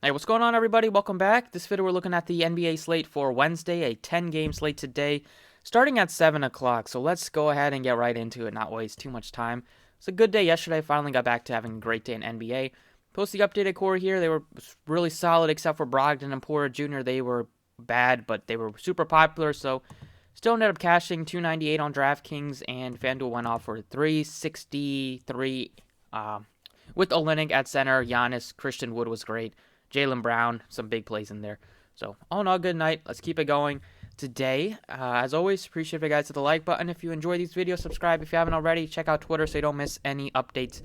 Hey, what's going on, everybody? Welcome back. This video, we're looking at the NBA slate for Wednesday, a 10-game slate today, starting at 7 o'clock. So let's go ahead and get right into it, not waste too much time. It's a good day yesterday. Finally got back to having a great day in NBA. Post the updated core here. They were really solid, except for Brogdon and Porter Jr. They were bad, but they were super popular, so still ended up cashing 298 on DraftKings, and FanDuel went off for 363 with Olynyk at center. Giannis, Christian Wood was great. Jaylen Brown, some big plays in there. So, all in all, good night. Let's keep it going today. As always, appreciate if you guys hit the like button. If you enjoy these videos, subscribe. If you haven't already, check out Twitter so you don't miss any updates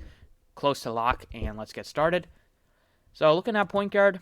close to lock. And let's get started. So, looking at point guard,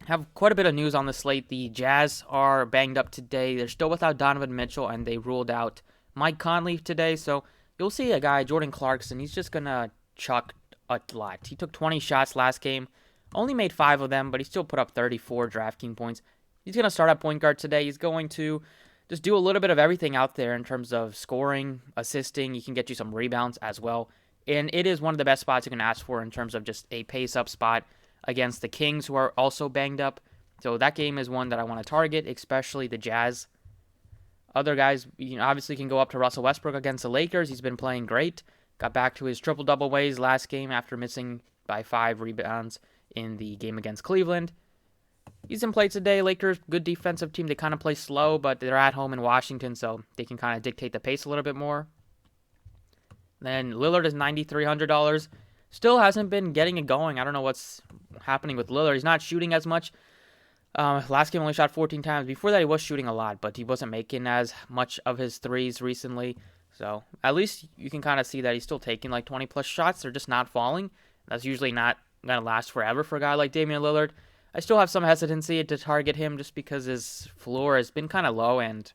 have quite a bit of news on the slate. The Jazz are banged up today. They're still without Donovan Mitchell, and they ruled out Mike Conley today. So, you'll see a guy, Jordan Clarkson, he's just going to chuck a lot. He took 20 shots last game. Only made 5 of them, but he still put up 34 DraftKings points. He's going to start at point guard today. He's going to just do a little bit of everything out there in terms of scoring, assisting. He can get you some rebounds as well. And it is one of the best spots you can ask for in terms of just a pace-up spot against the Kings, who are also banged up. So that game is one that I want to target, especially the Jazz. Other guys, obviously can go up to Russell Westbrook against the Lakers. He's been playing great. Got back to his triple-double ways last game after missing by 5 rebounds in the game against Cleveland. He's in play today. Lakers, good defensive team. They kind of play slow, but they're at home in Washington, so they can kind of dictate the pace a little bit more. Then Lillard is $9,300. Still hasn't been getting it going. I don't know what's happening with Lillard. He's not shooting as much. Last game only shot 14 times. Before that, he was shooting a lot, but he wasn't making as much of his threes recently. So at least you can kind of see that he's still taking like 20-plus shots. They're just not falling. That's usually not going to last forever for a guy like Damian Lillard. I still have some hesitancy to target him just because his floor has been kind of low, and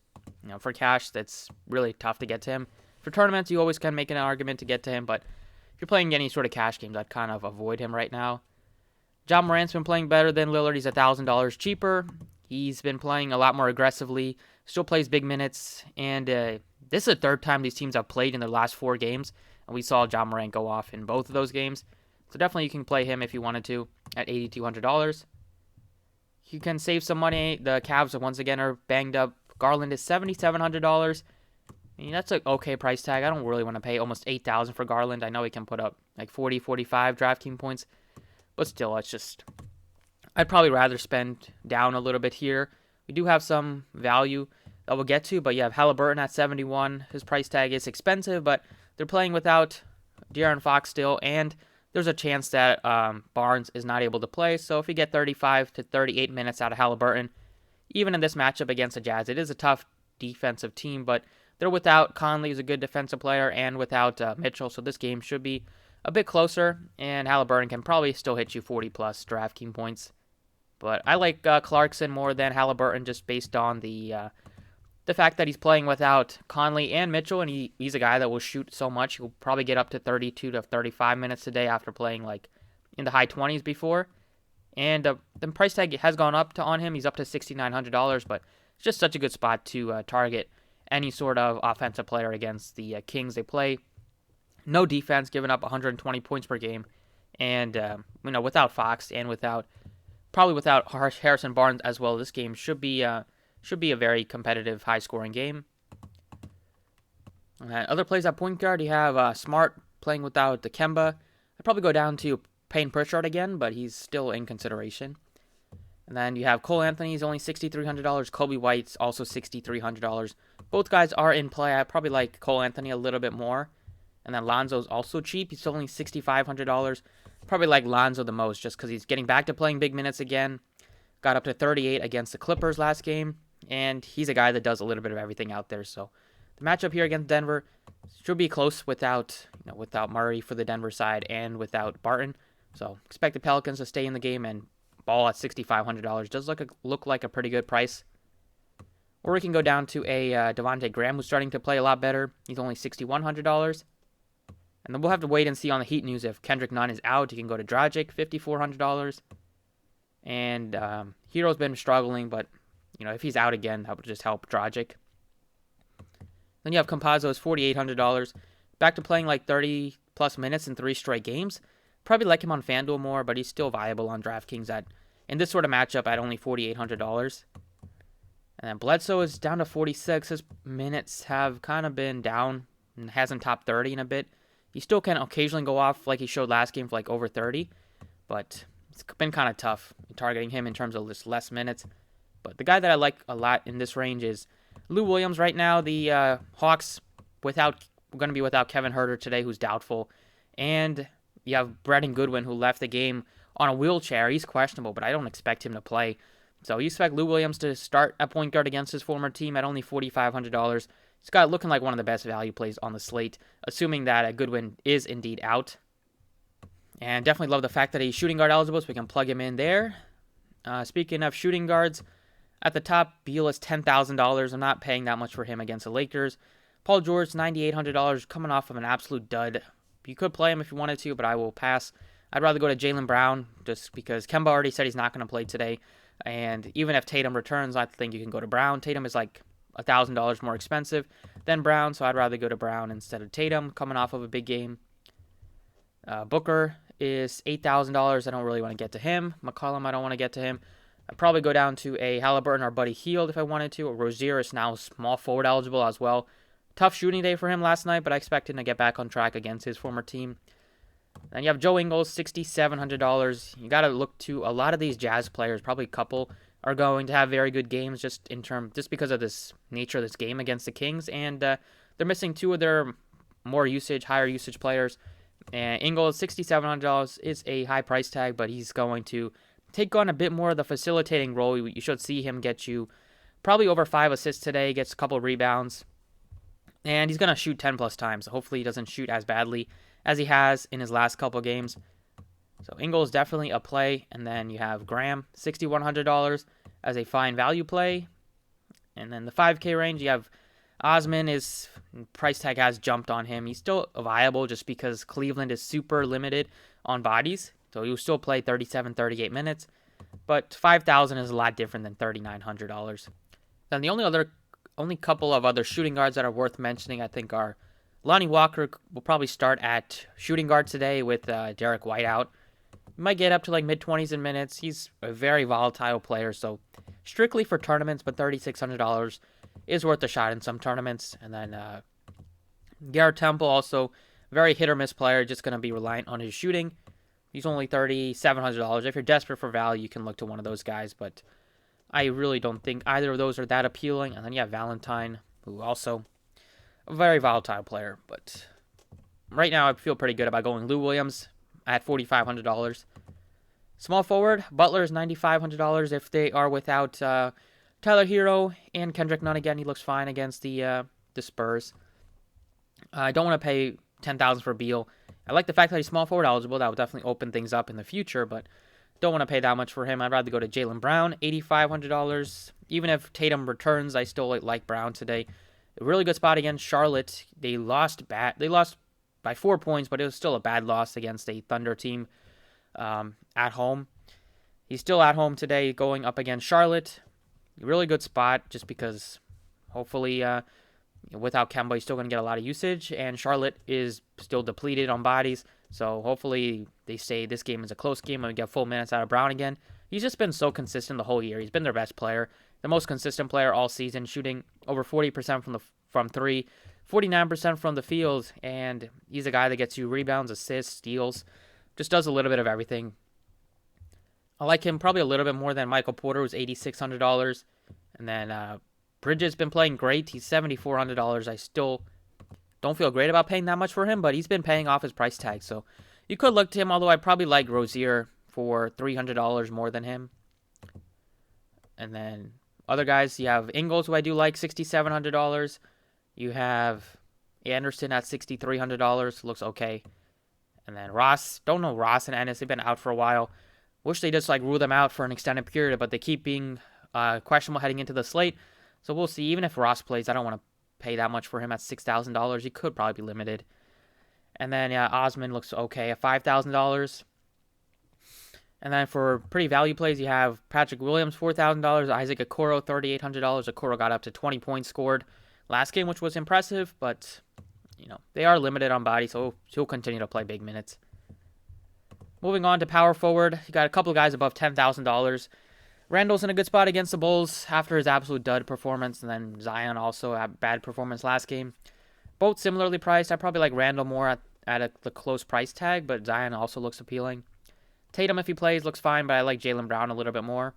for cash, that's really tough to get to him. For tournaments, you always can make an argument to get to him, but if you're playing any sort of cash games, I'd kind of avoid him right now. Ja Morant's been playing better than Lillard. He's $1,000 cheaper. He's been playing a lot more aggressively, still plays big minutes, and this is the third time these teams have played in their last 4 games, and we saw Ja Morant go off in both of those games. So definitely you can play him if you wanted to at $8,200. You can save some money. The Cavs once again are banged up. Garland is $7,700. I mean, that's an okay price tag. I don't really want to pay almost $8,000 for Garland. I know he can put up like 40, 45 DraftKings points, but still, it's just I'd probably rather spend down a little bit here. We do have some value that we'll get to, but you have Halliburton at 71. His price tag is expensive, but they're playing without De'Aaron Fox still, and there's a chance that Barnes is not able to play. So if you get 35 to 38 minutes out of Halliburton, even in this matchup against the Jazz, it is a tough defensive team, but they're without Conley, who's a good defensive player, and without Mitchell, so this game should be a bit closer, and Halliburton can probably still hit you 40-plus DraftKings points. But I like Clarkson more than Halliburton just based on the fact that he's playing without Conley and Mitchell, and he's a guy that will shoot so much. He'll probably get up to 32 to 35 minutes a day after playing like in the high 20s before. And the price tag has gone up on him. He's up to $6,900, but it's just such a good spot to target any sort of offensive player against the Kings. They play no defense, giving up 120 points per game. And, without Fox and probably without Harrison Barnes as well, this game should be a very competitive, high-scoring game. Other plays at point guard, you have Smart playing without Dikembe. I'd probably go down to Payne Pritchard again, but he's still in consideration. And then you have Cole Anthony, he's only $6,300. Kobe White's also $6,300. Both guys are in play. I probably like Cole Anthony a little bit more. And then Lonzo's also cheap. He's only $6,500. Probably like Lonzo the most just because he's getting back to playing big minutes again. Got up to 38 against the Clippers last game. And he's a guy that does a little bit of everything out there. So the matchup here against Denver should be close without Murray for the Denver side and without Barton. So expect the Pelicans to stay in the game and ball at $6,500. Does look like a pretty good price. Or we can go down to a Devontae Graham, who's starting to play a lot better. He's only $6,100. And then we'll have to wait and see on the Heat news. If Kendrick Nunn is out, you can go to Dragic, $5,400. And Hero's been struggling, but if he's out again, that would just help Dragic. Then you have Campazzo's $4,800. Back to playing like 30-plus minutes in 3 straight games. Probably like him on FanDuel more, but he's still viable on DraftKings in this sort of matchup at only $4,800. And then Bledsoe is down to 46. His minutes have kind of been down and hasn't topped 30 in a bit. He still can occasionally go off like he showed last game for like over 30, but it's been kind of tough targeting him in terms of just less minutes. But the guy that I like a lot in this range is Lou Williams right now. The Hawks going to be without Kevin Huerter today, who's doubtful. And you have Brendan Goodwin, who left the game on a wheelchair. He's questionable, but I don't expect him to play. So you expect Lou Williams to start at point guard against his former team at only $4,500. He's got looking like one of the best value plays on the slate, assuming that Goodwin is indeed out. And definitely love the fact that he's shooting guard eligible, so we can plug him in there. Speaking of shooting guards, at the top, Beal is $10,000. I'm not paying that much for him against the Lakers. Paul George, $9,800, coming off of an absolute dud. You could play him if you wanted to, but I will pass. I'd rather go to Jaylen Brown, just because Kemba already said he's not going to play today. And even if Tatum returns, I think you can go to Brown. Tatum is like $1,000 more expensive than Brown, so I'd rather go to Brown instead of Tatum, coming off of a big game. Booker is $8,000. I don't really want to get to him. McCollum, I don't want to get to him. I'd probably go down to a Halliburton or Buddy Hield if I wanted to. Rozier is now small forward eligible as well. Tough shooting day for him last night, but I expect him to get back on track against his former team. Then you have Joe Ingles, $6,700. You got to look to a lot of these Jazz players. Probably a couple are going to have very good games just because of this nature of this game against the Kings, and they're missing two of their higher usage players. And Ingles, $6,700 is a high price tag, but he's going to take on a bit more of the facilitating role. You should see him get you probably over 5 assists today, gets a couple of rebounds, and he's going to shoot 10 plus times. Hopefully he doesn't shoot as badly as he has in his last couple of games. So Ingles definitely a play. And then you have Graham, $6,100 as a fine value play. And then the 5K range, you have Osman. His price tag has jumped on him. He's still viable just because Cleveland is super limited on bodies. So he'll still play 37, 38 minutes. But $5,000 is a lot different than $3,900. Then the only couple of other shooting guards that are worth mentioning, I think, are Lonnie Walker will probably start at shooting guard today with Derek White out. He might get up to like mid-20s in minutes. He's a very volatile player, so strictly for tournaments, but $3,600 is worth a shot in some tournaments. And then Garrett Temple, also very hit-or-miss player, just going to be reliant on his shooting. He's only $3,700. If you're desperate for value, you can look to one of those guys, but I really don't think either of those are that appealing. And then you have Valentine, who also a very volatile player. But right now I feel pretty good about going Lou Williams at $4,500. Small forward, Butler is $9,500 if they are without Tyler Hero and Kendrick Nunn again. He looks fine against the Spurs. I don't want to pay $10,000 for Beal. I like the fact that he's small forward eligible. That would definitely open things up in the future, but don't want to pay that much for him. I'd rather go to Jaylen Brown, $8,500. Even if Tatum returns, I still like Brown today. A really good spot against Charlotte. They lost by 4 points, but it was still a bad loss against a Thunder team at home. He's still at home today going up against Charlotte. Really good spot just because hopefully without Kemba, he's still going to get a lot of usage, and Charlotte is still depleted on bodies, so hopefully they say this game is a close game and we get full minutes out of Brown again. He's just been so consistent the whole year. He's been their best player, the most consistent player all season, shooting over 40% from three, 49% from the field, and he's a guy that gets you rebounds, assists, steals, just does a little bit of everything. I like him probably a little bit more than Michael Porter, who's $8,600, and then Bridges been playing great. He's $7,400. I still don't feel great about paying that much for him, but he's been paying off his price tag. So you could look to him, although I probably like Rozier for $300 more than him. And then other guys, you have Ingles, who I do like, $6,700. You have Anderson at $6,300. Looks okay. And then Ross. Don't know Ross and Ennis. They've been out for a while. Wish they just rule them out for an extended period, but they keep being questionable heading into the slate. So we'll see. Even if Ross plays, I don't want to pay that much for him at $6,000. He could probably be limited. And then Osman looks okay at $5,000. And then for pretty value plays, you have Patrick Williams, $4,000. Isaac Okoro, $3,800. Okoro got up to 20 points scored last game, which was impressive. But, they are limited on body, so he'll continue to play big minutes. Moving on to power forward, you got a couple of guys above $10,000. Randall's in a good spot against the Bulls after his absolute dud performance, and then Zion also had bad performance last game. Both similarly priced. I probably like Randall more at the close price tag, but Zion also looks appealing. Tatum, if he plays, looks fine, but I like Jaylen Brown a little bit more.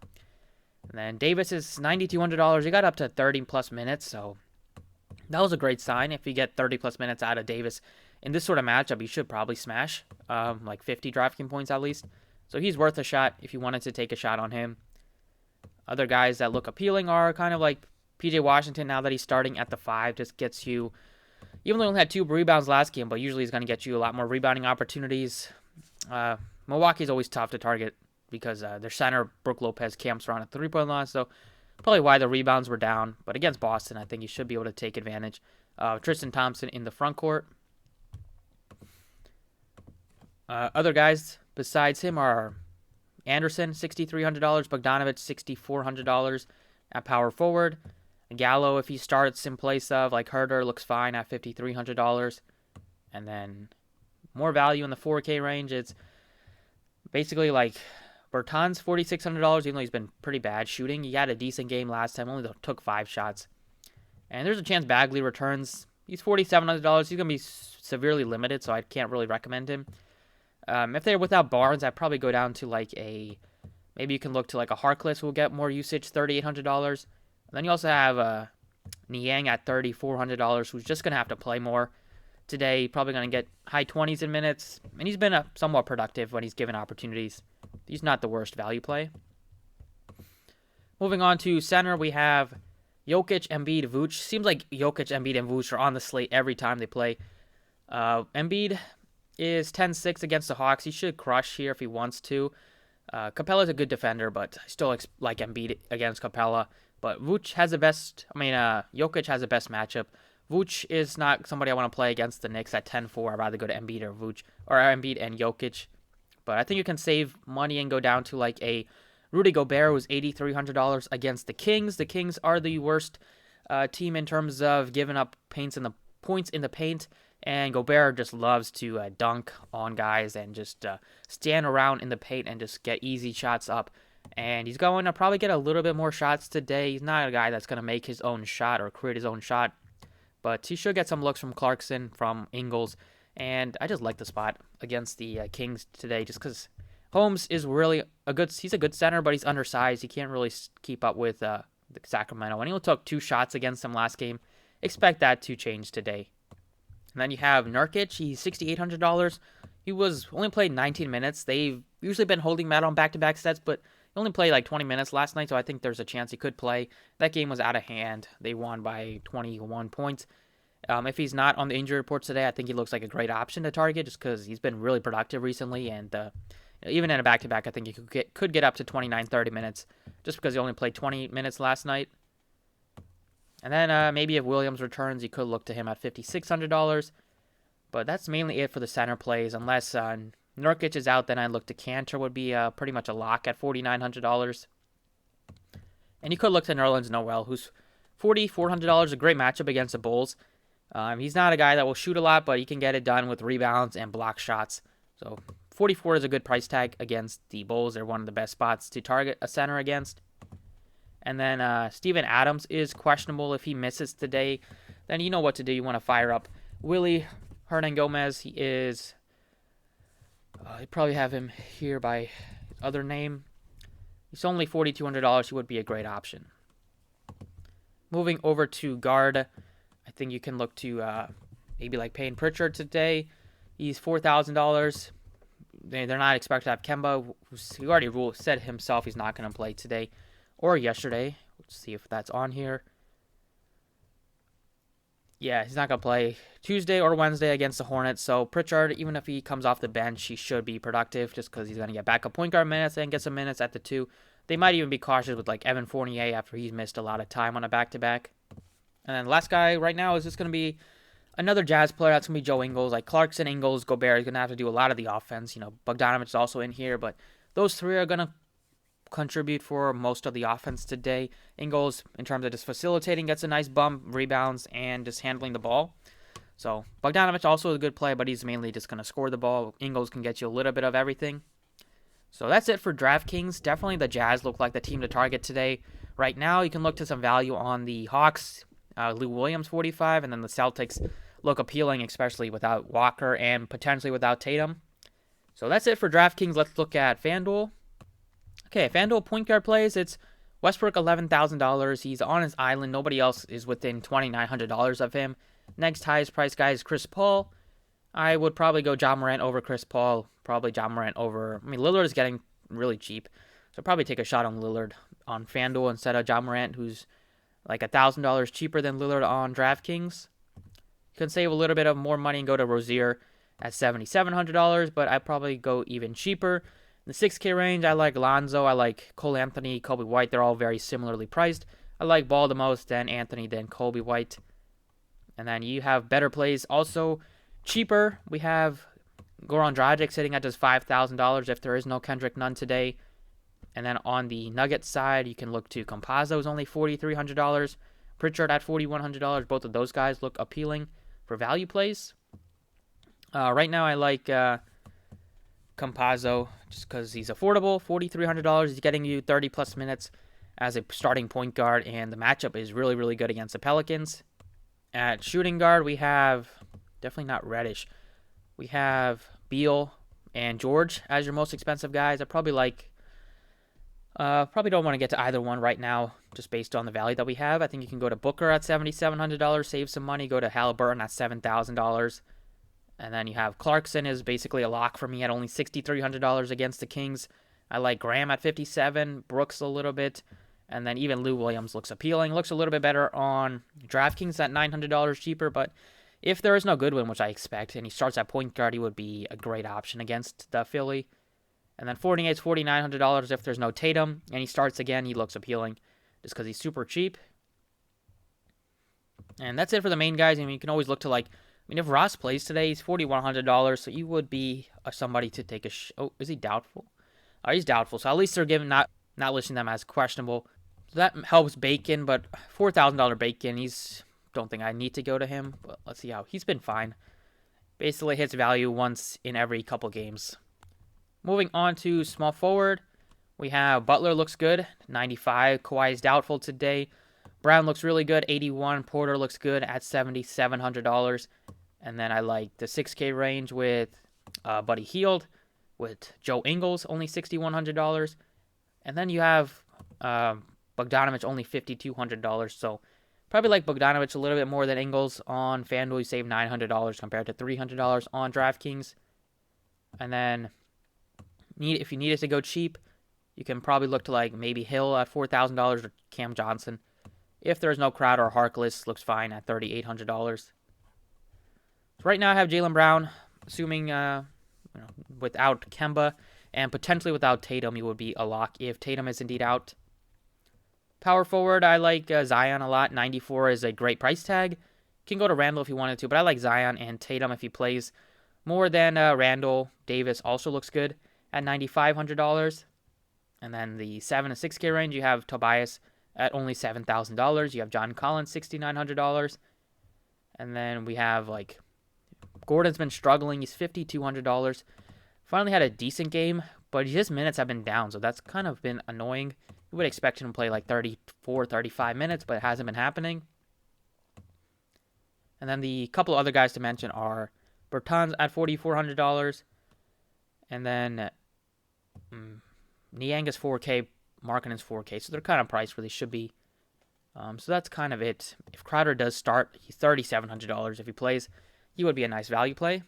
And then Davis is $9,200. He got up to 30-plus minutes, so that was a great sign. If you get 30-plus minutes out of Davis in this sort of matchup, you should probably smash like 50 DraftKings points at least. So he's worth a shot if you wanted to take a shot on him. Other guys that look appealing are kind of like PJ Washington now that he's starting at the 5. Just gets you, even though he only had 2 rebounds last game, but usually he's going to get you a lot more rebounding opportunities. Milwaukee's always tough to target because their center, Brook Lopez, camps around a 3-point line, so probably why the rebounds were down. But against Boston, I think you should be able to take advantage. Tristan Thompson in the front court. Other guys besides him are Anderson, $6,300. Bogdanovic, $6,400 at power forward. Gallo, if he starts in place of like Herter, looks fine at $5,300. And then more value in the 4K range. It's basically like Bertans, $4,600, even though he's been pretty bad shooting. He had a decent game last time, only took 5 shots. And there's a chance Bagley returns. He's $4,700. He's going to be severely limited, so I can't really recommend him. If they're without Barnes, I'd probably go down to like maybe you can look to like a Harkless who will get more usage, $3,800. And then you also have Niang at $3,400, who's just going to have to play more today. Probably going to get high 20s in minutes, and he's been somewhat productive when he's given opportunities. He's not the worst value play. Moving on to center, we have Jokic, Embiid, Vooch. Seems like Jokic, Embiid, and Vooch are on the slate every time they play. Embiid is 10-6 against the Hawks. He should crush here if he wants to. Capella's a good defender, but I still like Embiid against Capella. But Vooch has the best. Jokic has the best matchup. Vooch is not somebody I want to play against the Knicks at 10-4. I'd rather go to Embiid or Vooch, or Embiid and Jokic. But I think you can save money and go down to like a Rudy Gobert, who's $8,300 against the Kings. The Kings are the worst team in terms of giving up points in the paint. And Gobert just loves to dunk on guys and just stand around in the paint and just get easy shots up. And he's going to probably get a little bit more shots today. He's not a guy that's going to make his own shot or create his own shot. But he should get some looks from Clarkson, from Ingles. And I just like the spot against the Kings today just because Holmes is really he's a good center, but he's undersized. He can't really keep up with the Sacramento. And he only took 2 shots against them last game. Expect that to change today. And then you have Nurkic. He's $6,800. He only played 19 minutes. They've usually been holding Matt on back-to-back sets, but he only played like 20 minutes last night, so I think there's a chance he could play. That game was out of hand. They won by 21 points. If he's not on the injury report today, I think he looks like a great option to target just because he's been really productive recently. And even in a back-to-back, I think he could get up to 29, 30 minutes just because he only played 20 minutes last night. And then maybe if Williams returns, you could look to him at $5,600. But that's mainly it for the center plays. Unless Nurkic is out, then I'd look to Cantor would be pretty much a lock at $4,900. And you could look to Nerlens Noel, who's $4,400, a great matchup against the Bulls. He's not a guy that will shoot a lot, but he can get it done with rebounds and block shots. So 44 is a good price tag against the Bulls. They're one of the best spots to target a center against. And then Steven Adams is questionable. If he misses today, then you know what to do. You want to fire up Willie Hernan-Gomez. He is, you probably have him here by his other name. He's only $4,200. He would be a great option. Moving over to guard, I think you can look to maybe like Payne Pritchard today. He's $4,000. They're not expected to have Kemba. He already said himself he's not going to play today or yesterday. Let's see if that's on here. Yeah, he's not going to play Tuesday or Wednesday against the Hornets. So Pritchard, even if he comes off the bench, he should be productive just because he's going to get backup point guard minutes and get some minutes at the 2. They might even be cautious with like Evan Fournier after he's missed a lot of time on a back-to-back. And then the last guy right now is just going to be another Jazz player. That's going to be Joe Ingles. Like Clarkson, Ingles, Gobert is going to have to do a lot of the offense. You know, Bogdanovic is also in here, but those 3 are going to contribute for most of the offense today. Ingles, in terms of just facilitating, gets a nice bump, rebounds, and just handling the ball. So Bogdanovic also a good play, but he's mainly just going to score the ball. Ingles can get you a little bit of everything. So that's it for DraftKings. Definitely the Jazz look like the team to target today. Right now, you can look to some value on the Hawks, Lou Williams 45, and then the Celtics look appealing, especially without Walker and potentially without Tatum. So that's it for DraftKings. Let's look at FanDuel. Okay, FanDuel point guard plays. It's Westbrook, $11,000. He's on his island. Nobody else is within $2,900 of him. Next highest price guy is Chris Paul. I would probably go Ja Morant over Chris Paul. Probably Ja Morant over. I mean, Lillard is getting really cheap, so probably take a shot on Lillard on FanDuel instead of Ja Morant, who's like $1,000 cheaper than Lillard on DraftKings. You can save a little bit of more money and go to Rozier at $7,700, but I'd probably go even cheaper. In the 6K range, I like Lonzo, I like Cole Anthony, Kobe White. They're all very similarly priced. I like Ball the most, then Anthony, then Kobe White. And then you have better plays. Also, cheaper, we have Goran Dragic sitting at just $5,000 if there is no Kendrick Nunn today. And then on the Nuggets side, you can look to Campazzo's only $4,300. Pritchard at $4,100. Both of those guys look appealing for value plays. Right now, I like Campazzo just because he's affordable. $4,300. He's getting you 30-plus minutes as a starting point guard, and the matchup is really, really good against the Pelicans. At shooting guard, we have definitely not Reddish. We have Beal and George as your most expensive guys. I probably don't want to get to either one right now, just based on the value that we have. I think you can go to Booker at $7,700, save some money. Go to Halliburton at $7,000. And then you have Clarkson is basically a lock for me at only $6,300 against the Kings. I like Graham at $57, Brooks a little bit, and then even Lou Williams looks appealing. Looks a little bit better on DraftKings at $900 cheaper, but if there is no Goodwin, which I expect, and he starts at point guard, he would be a great option against the Philly. And then Fournier's $4,900 if there's no Tatum, and he starts again, he looks appealing just because he's super cheap. And that's it for the main guys. I mean, you can always look to if Ross plays today, he's $4,100, so he would be somebody to take a oh, is he doubtful? He's doubtful, so at least they're giving not listing them as questionable. So that helps Bacon, but $4,000 Bacon, don't think I need to go to him, but let's see how he's been fine. Basically hits value once in every couple games. Moving on to small forward, we have Butler looks good, 95. Kawhi is doubtful today. Brown looks really good, 81. Porter looks good at $7,700. And then I like the 6K range with Buddy Hield, with Joe Ingles, only $6,100. And then you have Bogdanovich, only $5,200. So probably like Bogdanovich a little bit more than Ingles on FanDuel. You save $900 compared to $300 on DraftKings. And then if you needed to go cheap, you can probably look to maybe Hill at $4,000 or Cam Johnson. If there's no Crowder or Harkless, looks fine at $3,800. So right now I have Jaylen Brown, assuming without Kemba and potentially without Tatum, he would be a lock if Tatum is indeed out. Power forward, I like Zion a lot. 94 is a great price tag. Can go to Randall if you wanted to, but I like Zion and Tatum if he plays more than Randall. Davis also looks good at $9,500. And then the 7 to 6K range, you have Tobias at only $7,000. You have John Collins, $6,900. And then we have Gordon's been struggling. He's $5,200. Finally had a decent game, but his minutes have been down, so that's kind of been annoying. You would expect him to play 34, 35 minutes, but it hasn't been happening. And then the couple other guys to mention are Bertans at $4,400. And then Niang is 4K, Markkanen's 4K, so they're kind of priced where they should be. So that's kind of it. If Crowder does start, he's $3,700. If he plays, he would be a nice value play.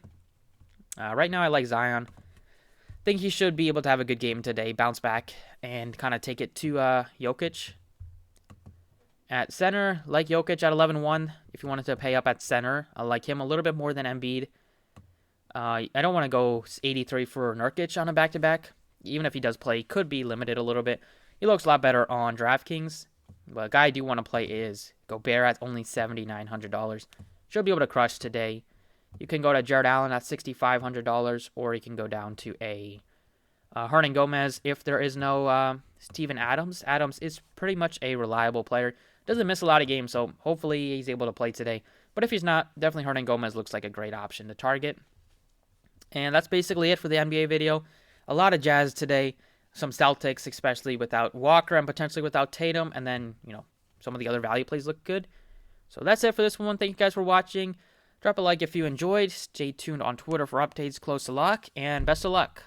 Right now, I like Zion. Think he should be able to have a good game today, bounce back, and kind of take it to Jokic. At center, like Jokic at 11-1. If you wanted to pay up at center, I like him a little bit more than Embiid. I don't want to go 83 for Nurkic on a back-to-back. Even if he does play, he could be limited a little bit. He looks a lot better on DraftKings. But a guy I do want to play is Gobert at only $7,900. Should be able to crush today. You can go to Jared Allen at $6,500, or you can go down to a Hernan Gomez if there is no Steven Adams. Adams is pretty much a reliable player. Doesn't miss a lot of games, so hopefully he's able to play today. But if he's not, definitely Hernan Gomez looks like a great option to target. And that's basically it for the NBA video. a lot of Jazz today. Some Celtics, especially without Walker and potentially without Tatum. And then, some of the other value plays look good. So that's it for this one. Thank you guys for watching. Drop a like if you enjoyed. Stay tuned on Twitter for updates close to lock. And best of luck.